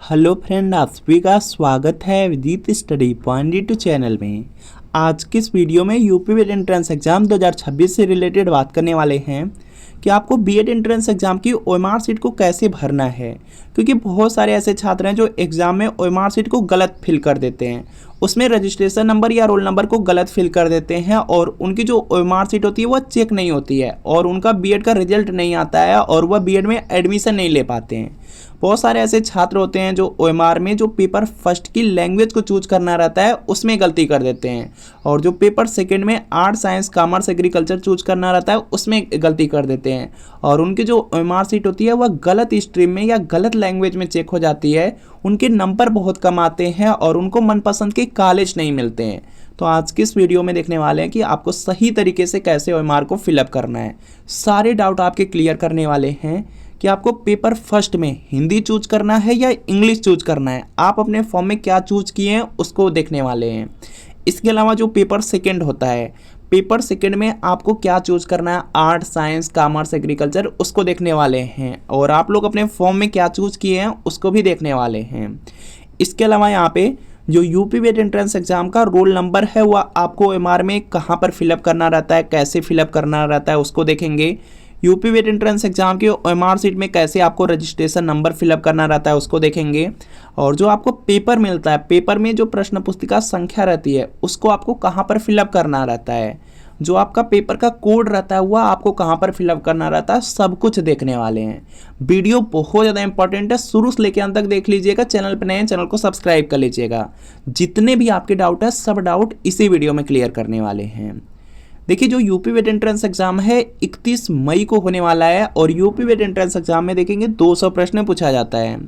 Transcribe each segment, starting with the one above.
Hello friend, आप सभी का स्वागत है विदित स्टडी पॉइंट यूट्यूब चैनल में। आज की इस वीडियो में यूपी बीएड एंट्रेंस एग्जाम 2026 से रिलेटेड बात करने वाले हैं कि आपको बीएड एंट्रेंस एग्जाम की ओएमआर सीट को कैसे भरना है। क्योंकि बहुत सारे ऐसे छात्र हैं जो एग्जाम में ओएमआर सीट को गलत फिल कर देते हैं, उसमें रजिस्ट्रेशन नंबर या रोल नंबर को गलत फिल कर देते हैं और उनकी जो ओएमआर सीट होती है वह चेक नहीं होती है और उनका बीएड का रिजल्ट नहीं आता है और वह बीएड में एडमिशन नहीं ले पाते हैं। बहुत सारे ऐसे छात्र होते हैं जो ओएमआर में जो पेपर फर्स्ट की लैंग्वेज को चूज करना रहता है उसमें गलती कर देते हैं और जो पेपर सेकंड में art science commerce agriculture choose करना रहता है उसमें गलती कर देते हैं और उनकी जो ओएमआर सीट होती है वह गलत स्ट्रीम में या गलत लैंग्वेज में चेक हो जाती है। उनके नंबर बहुत कम आते हैं और उनको मनपसंद के कॉलेज नहीं मिलते हैं। तो आज की इस वीडियो में देखने वाले हैं कि आपको सही तरीके से कैसे ओएमआर को फिलअप करना है। सारे डाउट आपके क्लियर करने वाले हैं कि आपको पेपर फर्स्ट में हिंदी चूज करना है या इंग्लिश चूज करना है, आप अपने फॉर्म में क्या चूज किए हैं उसको देखने वाले हैं। इसके अलावा जो पेपर सेकंड होता है, पेपर सेकंड में आपको क्या चूज करना है, आर्ट साइंस कॉमर्स एग्रीकल्चर, उसको देखने वाले हैं और आप लोग अपने फॉर्म में क्या चूज किए हैं उसको भी देखने वाले हैं। इसके अलावा यहाँ पे जो यूपी बीएड एंट्रेंस एग्जाम का रोल नंबर है वह आपको ओएमआर में कहाँ पर फिलअप करना रहता है, कैसे फिलअप करना रहता है उसको देखेंगे। यूपी बीएड एंट्रेंस एग्जाम की ओएमआर सीट में कैसे आपको रजिस्ट्रेशन नंबर फिलअप करना रहता है उसको देखेंगे और जो आपको पेपर मिलता है, पेपर में जो प्रश्न पुस्तिका संख्या रहती है उसको आपको कहाँ पर फिलअप करना रहता है, जो आपका पेपर का कोड रहता है वह आपको कहाँ पर फिलअप करना रहता है, सब कुछ देखने वाले हैं। वीडियो बहुत ज़्यादा इंपॉर्टेंट है, शुरू से लेकर अंत तक देख लीजिएगा। चैनल पर नए हैं चैनल को सब्सक्राइब कर लीजिएगा। जितने भी आपके डाउट है सब डाउट इसी वीडियो में क्लियर करने वाले हैं। देखिए, जो यूपी बीएड एंट्रेंस एग्जाम है 31 मई को होने वाला है और यूपी बीएड एंट्रेंस एग्जाम में देखेंगे 200 प्रश्न पूछा जाता है,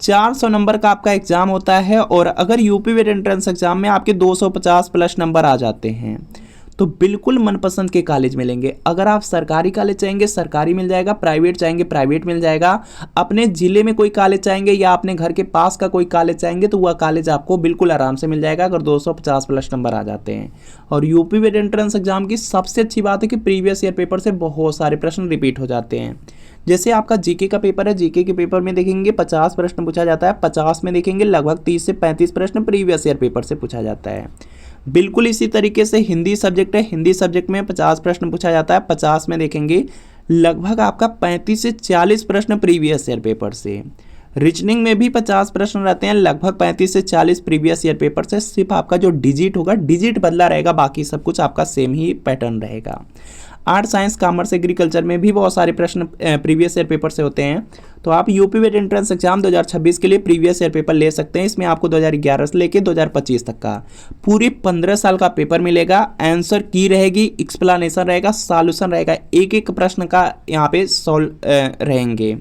400 नंबर का आपका एग्जाम होता है और अगर यूपी बीएड एंट्रेंस एग्जाम में आपके 250 प्लस नंबर आ जाते हैं तो बिल्कुल मनपसंद के कॉलेज मिलेंगे। अगर आप सरकारी कॉलेज चाहेंगे सरकारी मिल जाएगा, प्राइवेट चाहेंगे प्राइवेट मिल जाएगा, अपने ज़िले में कोई कॉलेज चाहेंगे या अपने घर के पास का कोई कॉलेज चाहेंगे तो वह कॉलेज आपको बिल्कुल आराम से मिल जाएगा अगर 250 प्लस नंबर आ जाते हैं। और यूपी बीएड एंट्रेंस एग्जाम की सबसे अच्छी बात है कि प्रीवियस ईयर पेपर से बहुत सारे प्रश्न रिपीट हो जाते हैं। जैसे आपका जीके का पेपर है, जीके के पेपर में देखेंगे 50 प्रश्न पूछा जाता है, 50 में देखेंगे लगभग 30 से 35 प्रश्न प्रीवियस ईयर पेपर से पूछा जाता है। बिल्कुल इसी तरीके से हिंदी सब्जेक्ट है, हिंदी सब्जेक्ट में 50 प्रश्न पूछा जाता है, 50 में देखेंगे लगभग आपका 35 से 40 प्रश्न प्रीवियस ईयर पेपर से। रीजनिंग में भी 50 प्रश्न रहते हैं, लगभग 35 से 40 प्रीवियस ईयर पेपर से। सिर्फ आपका जो डिजिट होगा, डिजिट बदला रहेगा, बाकी सब कुछ आपका सेम ही पैटर्न रहेगा। आर्ट साइंस कॉमर्स एग्रीकल्चर में भी बहुत सारे प्रश्न प्रीवियस ईयर पेपर से होते हैं। तो आप यूपी बीएड एंट्रेंस एग्जाम 2026 के लिए प्रीवियस ईयर पेपर ले सकते हैं। इसमें आपको 2011 से लेकर 2025 तक का पूरे 15 साल का पेपर मिलेगा। आंसर की रहेगी, एक्सप्लेनेशन रहेगा, सॉल्यूशन रहेगा, एक एक प्रश्न का यहाँ पे सॉल्व रहेंगे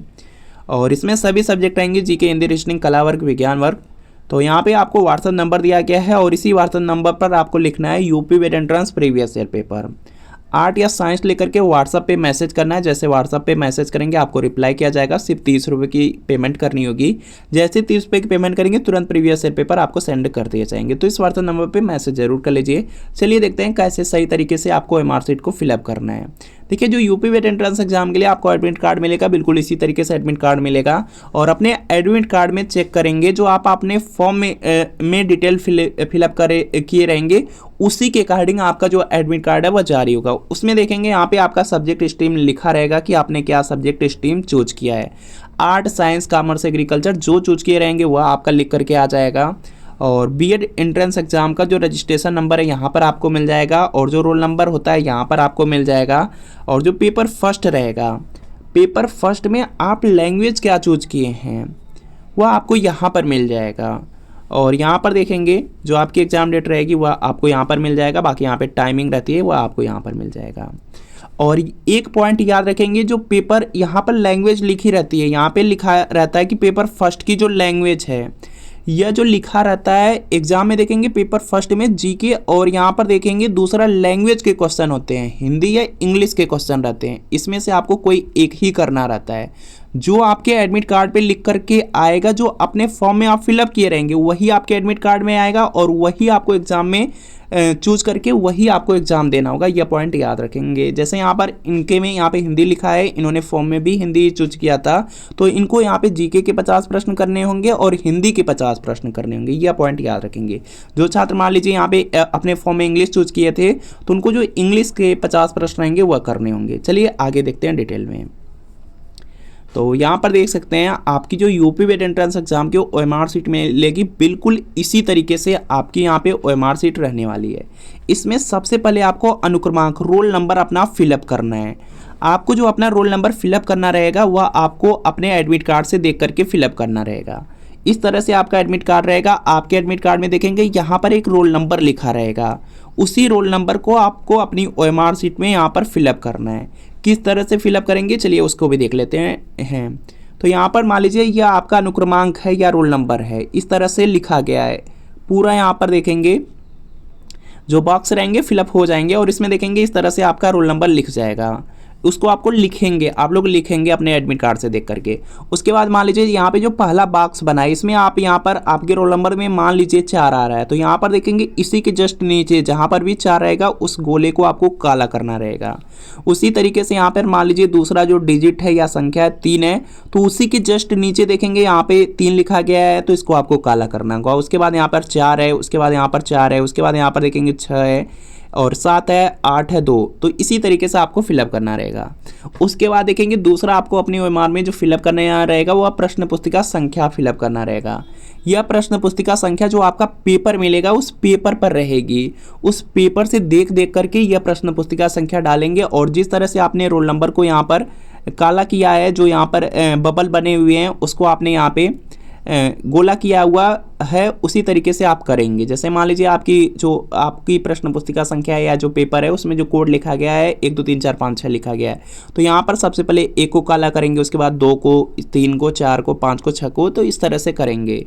और इसमें सभी सब्जेक्ट रहेंगे, जीके हिंदी रीजनिंग कला वर्ग विज्ञान वर्ग। तो यहाँ पे आपको व्हाट्सएप नंबर दिया गया है और इसी व्हाट्सएप नंबर पर आपको लिखना है UP BEd entrance previous year paper. Art या साइंस लेकर के व्हाट्सएप पे मैसेज करना है। जैसे व्हाट्सएप पे मैसेज करेंगे आपको रिप्लाई किया जाएगा, सिर्फ 30 रुपये की पेमेंट करनी होगी। जैसे 30 रुपये की पेमेंट करेंगे तुरंत प्रीवियस ईयर पेपर आपको सेंड कर दिए जाएंगे। तो इस व्हाट्सएप नंबर पे मैसेज जरूर कर लीजिए। चलिए देखते हैं कैसे सही तरीके से आपको ओएमआर सीट को फिलअप करना है। देखिए, जो यूपी बीएड एंट्रेंस एग्जाम के लिए आपको एडमिट कार्ड मिलेगा, बिल्कुल इसी तरीके से एडमिट कार्ड मिलेगा और अपने एडमिट कार्ड में चेक करेंगे जो आप अपने फॉर्म में डिटेल फिलअप किए रहेंगे उसी के अकॉर्डिंग आपका जो एडमिट कार्ड है वह जारी होगा। उसमें देखेंगे यहाँ पे आपका सब्जेक्ट स्ट्रीम लिखा रहेगा कि आपने क्या सब्जेक्ट स्ट्रीम चूज किया है। आर्ट साइंस कॉमर्स एग्रीकल्चर जो चूज किए रहेंगे वह आपका लिख करके आ जाएगा और बीएड एंट्रेंस एग्जाम का जो रजिस्ट्रेशन नंबर है यहाँ पर आपको मिल जाएगा और जो रोल नंबर होता है यहाँ पर आपको मिल जाएगा और जो पेपर फर्स्ट रहेगा, पेपर फर्स्ट में आप लैंग्वेज क्या चूज किए हैं वह आपको यहाँ पर मिल जाएगा और यहाँ पर देखेंगे जो आपकी एग्जाम डेट रहेगी वह आपको यहाँ पर मिल जाएगा। बाकी यहाँ पे टाइमिंग रहती है वह आपको यहाँ पर मिल जाएगा। और एक पॉइंट याद रखेंगे, जो पेपर यहाँ पर लैंग्वेज लिखी रहती है, यहाँ पे लिखा रहता है कि पेपर फर्स्ट की जो लैंग्वेज है यह जो लिखा रहता है एग्जाम में देखेंगे पेपर फर्स्ट में जीके और यहाँ पर देखेंगे दूसरा लैंग्वेज के क्वेश्चन होते हैं, हिंदी या इंग्लिश के क्वेश्चन रहते हैं। इसमें से आपको कोई एक ही करना रहता है। जो आपके एडमिट कार्ड पे लिख करके आएगा, जो अपने फॉर्म में आप फिलअप किए रहेंगे वही आपके एडमिट कार्ड में आएगा और वही आपको एग्ज़ाम में चूज करके वही आपको एग्ज़ाम देना होगा। यह पॉइंट याद रखेंगे। जैसे यहाँ पर इनके में यहाँ पे हिंदी लिखा है, इन्होंने फॉर्म में भी हिंदी चूज किया था, तो इनको यहाँ पे जीके के 50 प्रश्न करने होंगे और हिंदी के 50 प्रश्न करने होंगे। यह पॉइंट याद रखेंगे। जो छात्र मान लीजिए यहाँ पे अपने फॉर्म में इंग्लिश चूज किए थे, तो उनको जो इंग्लिश के 50 प्रश्न रहेंगे वह करने होंगे। चलिए आगे देखते हैं डिटेल में। तो यहाँ पर देख सकते हैं आपकी जो यूपी वेट एंट्रेंस एग्जाम की ओएमआर सीट मिलेगी, बिल्कुल इसी तरीके से आपकी यहाँ पे ओएमआर सीट रहने वाली है। इसमें सबसे पहले आपको अनुक्रमांक रोल नंबर अपना फिलअप करना है। आपको जो अपना रोल नंबर फिलअप करना रहेगा वह आपको अपने एडमिट कार्ड से देख करके फिलअप करना रहेगा। इस तरह से आपका एडमिट कार्ड रहेगा। आपके एडमिट कार्ड में देखेंगे यहाँ पर एक रोल नंबर लिखा रहेगा, उसी रोल नंबर को आपको अपनी ओएमआर सीट में यहाँ पर फिलअप करना है। किस तरह से फिलअप करेंगे चलिए उसको भी देख लेते हैं। तो यहाँ पर मान लीजिए यह आपका अनुक्रमांक है या रोल नंबर है, इस तरह से लिखा गया है पूरा। यहाँ पर देखेंगे जो बॉक्स रहेंगे फिलअप हो जाएंगे और इसमें देखेंगे इस तरह से आपका रोल नंबर लिख जाएगा। उसको आपको लिखेंगे, आप लोग लिखेंगे अपने एडमिट कार्ड से देख करके। उसके बाद मान लीजिए यहाँ पे जो पहला बॉक्स बना है इसमें आप यहाँ पर आपके रोल नंबर में मान लीजिए 4 आ रहा है, तो यहाँ पर देखेंगे इसी के जस्ट नीचे जहाँ पर भी 4 रहेगा उस गोले को आपको काला करना रहेगा। उसी तरीके से यहाँ पर मान लीजिए दूसरा जो डिजिट है या संख्या है 3 है, तो उसी के जस्ट नीचे देखेंगे यहाँ पे 3 लिखा गया है, तो इसको आपको काला करना होगा। उसके बाद यहाँ पर 4 है, उसके बाद यहाँ पर 4 है, उसके बाद यहाँ पर देखेंगे 6 है और 7 है, 8 है, 2। तो इसी तरीके से आपको फिलअप करना रहेगा। उसके बाद देखेंगे दूसरा आपको अपनी ओएमआर में जो फिलअप करना रहेगा वह प्रश्न पुस्तिका संख्या फिलअप करना रहेगा। यह प्रश्न पुस्तिका संख्या जो आपका पेपर मिलेगा उस पेपर पर रहेगी, उस पेपर से देख देख करके यह प्रश्न पुस्तिका संख्या डालेंगे। और जिस तरह से आपने रोल नंबर को यहाँ पर काला किया है, जो यहाँ पर बबल बने हुए हैं उसको आपने यहाँ पे गोला किया हुआ है, उसी तरीके से आप करेंगे। जैसे मान लीजिए आपकी प्रश्न पुस्तिका संख्या है या जो पेपर है उसमें जो कोड लिखा गया है 1 2 3 4 5 6 लिखा गया है, तो यहाँ पर सबसे पहले 1 को काला करेंगे, उसके बाद 2 को, 3 को, 4 को, 5 को, 6 को, तो इस तरह से करेंगे।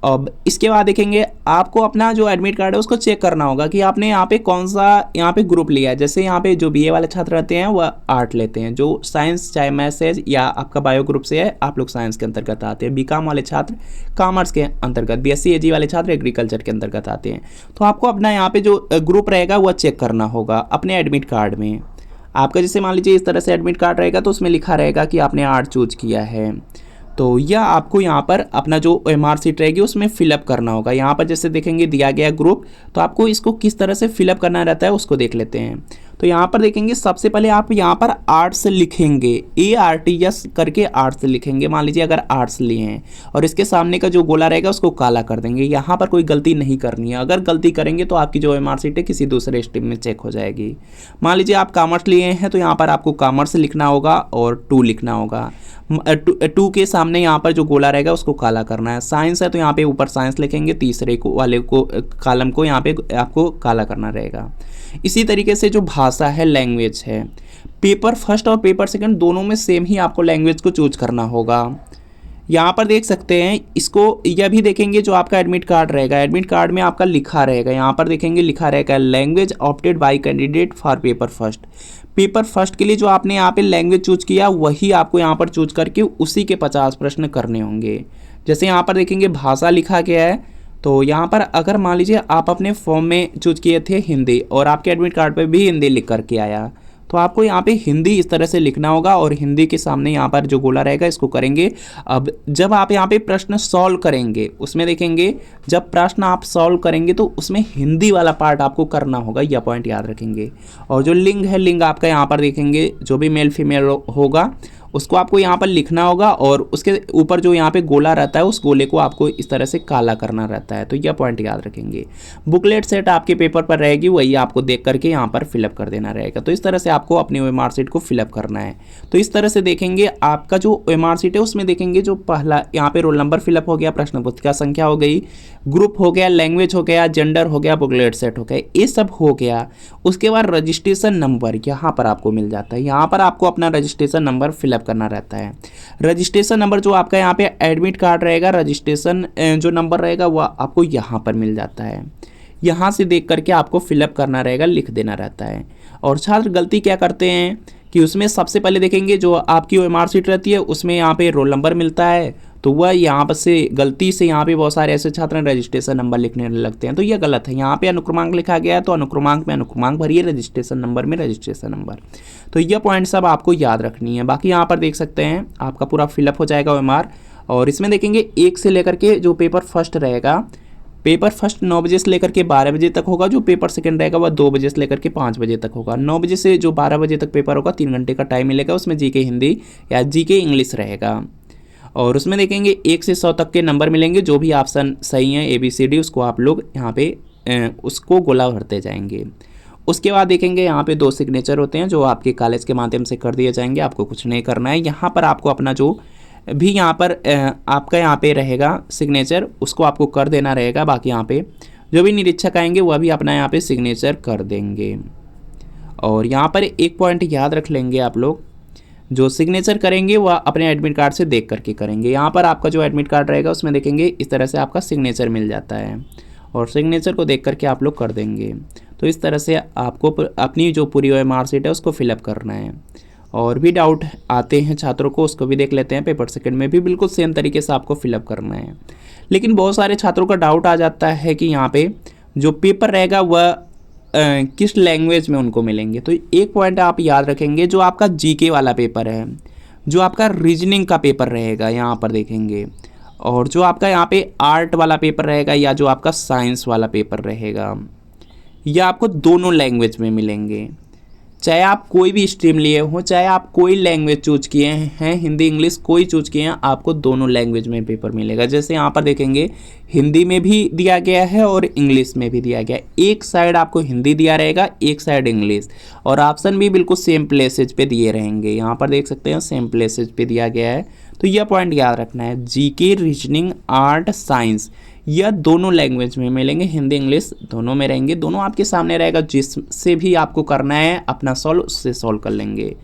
अब इसके बाद देखेंगे आपको अपना जो एडमिट कार्ड है उसको चेक करना होगा कि आपने यहाँ पे कौन सा यहाँ पे ग्रुप लिया है। जैसे यहाँ पे जो बीए वाले छात्र रहते हैं वह आर्ट लेते हैं, जो साइंस चाहे मैथ्स है या आपका बायो ग्रुप से है आप लोग साइंस के अंतर्गत आते हैं, बीकॉम वाले छात्र कॉमर्स के अंतर्गत, बीएससी एजी वाले छात्र एग्रीकल्चर के अंतर्गत आते हैं। तो आपको अपना यहाँ पे जो ग्रुप रहेगा वह चेक करना होगा अपने एडमिट कार्ड में। आपका जैसे मान लीजिए इस तरह से एडमिट कार्ड रहेगा तो उसमें लिखा रहेगा कि आपने आर्ट चूज किया है, तो यह आपको यहाँ पर अपना जो ओएमआर सीट रहेगी उसमें फिलअप करना होगा। यहाँ पर जैसे देखेंगे दिया गया ग्रुप, तो आपको इसको किस तरह से फिलअप करना रहता है उसको देख लेते हैं। तो यहाँ पर देखेंगे सबसे पहले आप यहाँ पर आर्ट्स लिखेंगे, ARTS करके आर्ट्स लिखेंगे। मान लीजिए अगर आर्ट्स लिए हैं और इसके सामने का जो गोला रहेगा उसको काला कर देंगे। यहाँ पर कोई गलती नहीं करनी है, अगर गलती करेंगे तो आपकी जो ओएमआर सीट है किसी दूसरे स्ट्रीम में चेक हो जाएगी। मान लीजिए आप कॉमर्स लिए हैं तो यहाँ पर आपको कॉमर्स लिखना होगा और 2 लिखना होगा। 2 के सामने यहाँ पर जो गोला रहेगा उसको काला करना है। साइंस है तो यहाँ पे ऊपर साइंस लिखेंगे, तीसरे को वाले को कॉलम को यहाँ पे आपको काला करना रहेगा। इसी तरीके से जो भाषा है, लैंग्वेज है, पेपर फर्स्ट और पेपर सेकंड दोनों में सेम ही आपको लैंग्वेज को चूज करना होगा। यहाँ पर देख सकते हैं इसको, यह भी देखेंगे जो आपका एडमिट कार्ड रहेगा, एडमिट कार्ड में आपका लिखा रहेगा, यहाँ पर देखेंगे लिखा रहेगा language opted bye candidate for paper first. Paper first के लिए जो आपने यहाँ पे लैंग्वेज चूज किया वही आपको यहाँ पर चूज करके उसी के 50 प्रश्न करने होंगे। जैसे यहाँ पर देखेंगे भाषा लिखा गया है, तो यहाँ पर अगर मान लीजिए आप अपने फॉर्म में चूज किए थे हिंदी और आपके एडमिट कार्ड पे भी हिंदी लिख करके आया, तो आपको यहाँ पे हिंदी इस तरह से लिखना होगा और हिंदी के सामने यहाँ पर जो गोला रहेगा इसको करेंगे। अब जब आप यहाँ पे प्रश्न सॉल्व करेंगे उसमें देखेंगे जब प्रश्न आप सॉल्व करेंगे तो उसमें हिंदी वाला पार्ट आपको करना होगा, यह पॉइंट याद रखेंगे। और जो लिंग है, लिंग आपका यहाँ पर देखेंगे जो भी मेल फीमेल होगा उसको आपको यहाँ पर लिखना होगा और उसके ऊपर जो यहाँ पे गोला रहता है उस गोले को आपको इस तरह से काला करना रहता है, तो यह पॉइंट याद रखेंगे। बुकलेट सेट आपके पेपर पर रहेगी, वही आपको देख करके यहाँ पर फिलअप कर देना रहेगा। तो इस तरह से आपको अपनी ओएमआर सीट को फिलअप करना है। तो इस तरह से देखेंगे आपका जो ओएमआर सीट है उसमें देखेंगे जो पहला यहाँ पे रोल नंबर फिलअप हो गया, प्रश्न पुस्तिका संख्या हो गई, ग्रुप हो गया, लैंग्वेज हो गया, जेंडर हो गया, बुकलेट सेट हो गया, ये सब हो गया। उसके बाद रजिस्ट्रेशन नंबर यहाँ पर आपको मिल जाता है, यहाँ पर आपको अपना रजिस्ट्रेशन नंबर फिलअप करना रहता है। रजिस्ट्रेशन नंबर जो आपका यहाँ पे एडमिट कार्ड रहेगा, रजिस्ट्रेशन जो नंबर रहेगा वह आपको यहाँ पर मिल जाता है। यहाँ से देख करके आपको फिलअप करना रहेगा, लिख देना रहता है। और छात्र गलती क्या करते हैं कि उसमें सबसे पहले देखेंगे जो आपकी OMR शीट रहती है उसमें यहाँ पे रोल नंबर मिलता है, तो वह यहाँ पर से गलती से यहाँ पे बहुत सारे ऐसे छात्र रजिस्ट्रेशन नंबर लिखने लगते हैं, तो यह गलत है। यहाँ पे अनुक्रमांक लिखा गया है तो अनुक्रमांक में अनुक्रमांक भरिए, रजिस्ट्रेशन नंबर में रजिस्ट्रेशन नंबर। तो यह पॉइंट सब आपको याद रखनी है। बाकी यहाँ पर देख सकते हैं आपका पूरा फिलअप हो जाएगा OMR। और इसमें देखेंगे 1 से लेकर के जो पेपर फर्स्ट रहेगा, पेपर फर्स्ट 9 बजे से लेकर के 12 बजे तक होगा। जो पेपर सेकंड रहेगा वह 2 बजे से लेकर के 5 बजे तक होगा। 9 बजे से जो 12 बजे तक पेपर होगा 3 घंटे का टाइम मिलेगा, उसमें जीके हिंदी या जीके इंग्लिश रहेगा। और उसमें देखेंगे 1 से 100 तक के नंबर मिलेंगे, जो भी ऑप्शन सही है ABCD उसको आप लोग यहाँ पे उसको गोला भरते जाएंगे। उसके बाद देखेंगे यहाँ पे 2 सिग्नेचर होते हैं जो आपके कॉलेज के माध्यम से कर दिए जाएंगे, आपको कुछ नहीं करना है। यहाँ पर आपको अपना जो भी यहाँ पर आपका यहाँ पे रहेगा सिग्नेचर उसको आपको कर देना रहेगा। बाकी यहाँ पे जो भी निरीक्षक आएंगे वह भी अपना यहाँ पे सिग्नेचर कर देंगे। और यहाँ पर एक पॉइंट याद रख लेंगे आप लोग, जो सिग्नेचर करेंगे वह अपने एडमिट कार्ड से देख करके करेंगे। यहाँ पर आपका जो एडमिट कार्ड रहेगा उसमें देखेंगे इस तरह से आपका सिग्नेचर मिल जाता है और सिग्नेचर को देख करके आप लोग कर देंगे। तो इस तरह से आपको अपनी जो पूरी OMR शीट है उसको फिलअप करना है। और भी डाउट आते हैं छात्रों को उसको भी देख लेते हैं। पेपर सेकंड में भी बिल्कुल सेम तरीके से आपको फिलअप करना है। लेकिन बहुत सारे छात्रों का डाउट आ जाता है कि यहाँ पे जो पेपर रहेगा वह किस लैंग्वेज में उनको मिलेंगे। तो एक पॉइंट आप याद रखेंगे, जो आपका जीके वाला पेपर है, जो आपका रीजनिंग का पेपर रहेगा यहाँ पर देखेंगे, और जो आपका यहाँ पे आर्ट वाला पेपर रहेगा या जो आपका साइंस वाला पेपर रहेगा, यह आपको दोनों लैंग्वेज में मिलेंगे। चाहे आप कोई भी स्ट्रीम लिए हो, चाहे आप कोई लैंग्वेज चूज किए हैं, हिंदी इंग्लिश कोई चूज किए हैं, आपको दोनों लैंग्वेज में पेपर मिलेगा। जैसे यहाँ पर देखेंगे हिंदी में भी दिया गया है और इंग्लिश में भी दिया गया है। एक साइड आपको हिंदी दिया रहेगा, एक साइड इंग्लिश, और ऑप्शन भी बिल्कुल सेम प्लेसेज पे दिए रहेंगे। यहाँ पर देख सकते हैं सेम प्लेसेज पे दिया गया है। तो यह पॉइंट याद रखना है, जीके रीजनिंग आर्ट साइंस यह दोनों लैंग्वेज में मिलेंगे, हिंदी इंग्लिश दोनों में रहेंगे। दोनों आपके सामने रहेगा, जिससे भी आपको करना है अपना सॉल्व उससे सॉल्व कर लेंगे।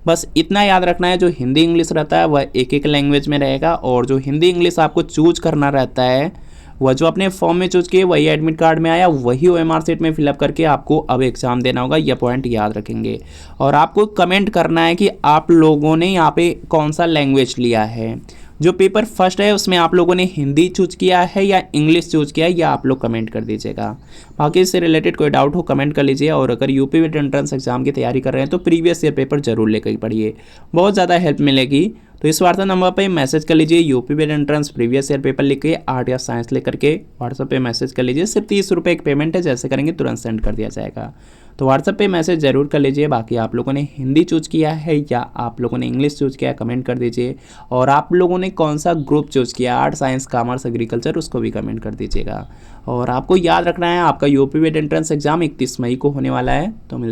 बस इतना याद रखना है, जो हिंदी इंग्लिश रहता है वह एक एक लैंग्वेज में रहेगा, और जो हिंदी इंग्लिश आपको चूज करना रहता है वह जो अपने फॉर्म में चूज किए वही एडमिट कार्ड में आया, वही OMR शीट में फिलअप करके आपको अब एग्जाम देना होगा। यह पॉइंट याद रखेंगे। और आपको कमेंट करना है कि आप लोगों ने यहाँ पे कौन सा लैंग्वेज लिया है। जो पेपर फर्स्ट है उसमें आप लोगों ने हिंदी चूज किया है या इंग्लिश चूज किया है, या आप लोग कमेंट कर दीजिएगा। बाकी इससे रिलेटेड कोई डाउट हो कमेंट कर लीजिए। और अगर यूपी में एंट्रेंस एग्जाम की तैयारी कर रहे हैं तो प्रीवियस ईयर पेपर जरूर लेकर पढ़िए, बहुत ज़्यादा हेल्प मिलेगी। तो इस व्हाट्सएप नंबर पे मैसेज कर लीजिए, यूपी में एंट्रेंस प्रीवियस ईयर पेपर लिख के आर्ट या साइंस लेकर के व्हाट्सएप पे मैसेज कर लीजिए। सिर्फ 30 रुपये एक पेमेंट है, जैसे करेंगे तुरंत सेंड कर दिया जाएगा। तो व्हाट्सएप पे मैसेज जरूर कर लीजिए। बाकी आप लोगों ने हिंदी चूज किया है या आप लोगों ने इंग्लिश चूज किया है कमेंट कर दीजिए। और आप लोगों ने कौन सा ग्रुप चूज किया, आर्ट साइंस कॉमर्स एग्रीकल्चर, उसको भी कमेंट कर दीजिएगा। और आपको याद रखना है आपका यूपी में एंट्रेंस एग्जाम 31 मई को होने वाला है। तो